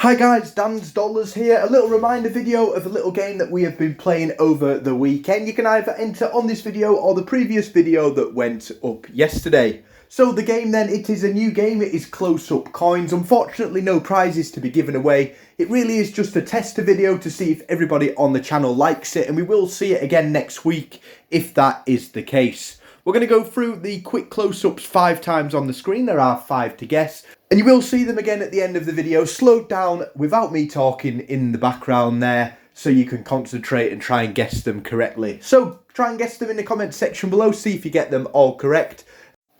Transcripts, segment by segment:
Hi guys, Dan's Dollars here. A little reminder video of a little game that we have been playing over the weekend. You can either enter on this video or the previous video that went up yesterday. So the game then, it is a new game. It is close-up coins. Unfortunately, no prizes to be given away. It really is just a tester video to see if everybody on the channel likes it, and we will see it again next week if that is the case. We're going to go through the quick close-ups 5 times on the screen. There are 5 to guess. And you will see them again at the end of the video, slowed down without me talking in the background there, so you can concentrate and try and guess them correctly. So try and guess them in the comment section below, see if you get them all correct.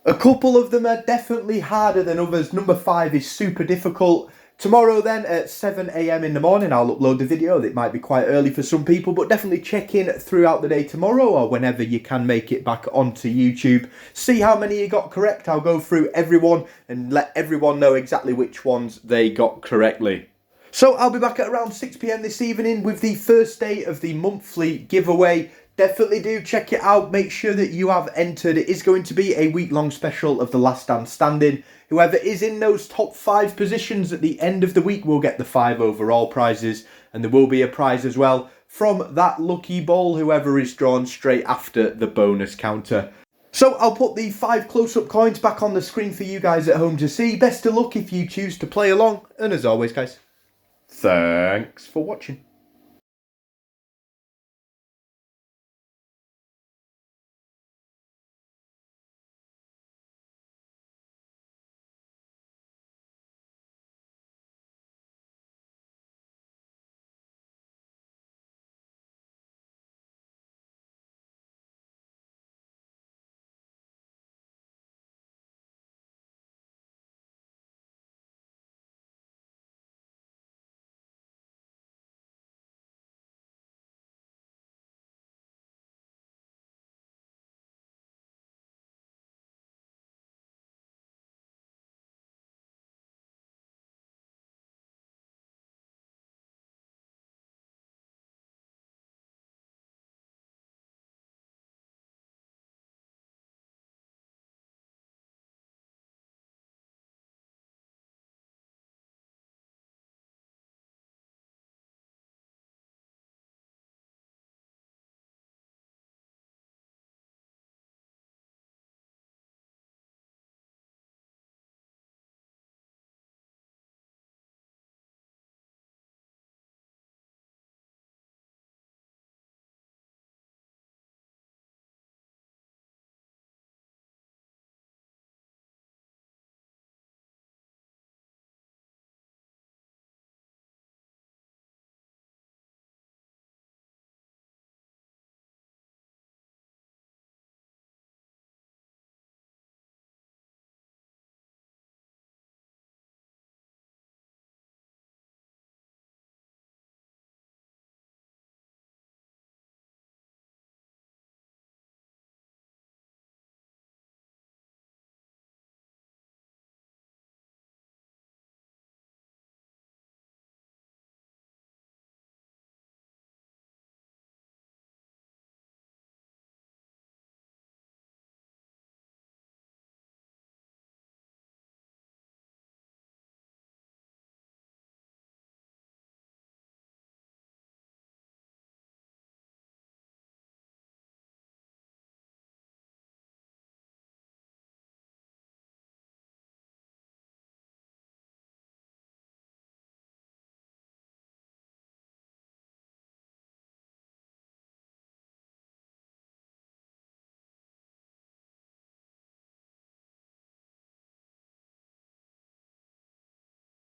A couple of them are definitely harder than others. Number 5 is super difficult. Tomorrow then at 7 AM in the morning I'll upload the video. It might be quite early for some people, but definitely check in throughout the day tomorrow or whenever you can make it back onto YouTube. See how many you got correct. I'll go through everyone and let everyone know exactly which ones they got correctly. So I'll be back at around 6 PM this evening with the first day of the monthly giveaway. Definitely do check it out. Make sure that you have entered. It is going to be a week-long special of The Last Stand Standing. Whoever is in those top 5 positions at the end of the week will get the 5 overall prizes. And there will be a prize as well from that lucky ball, whoever is drawn straight after the bonus counter. So I'll put the 5 close-up coins back on the screen for you guys at home to see. Best of luck if you choose to play along. And as always, guys, thanks for watching.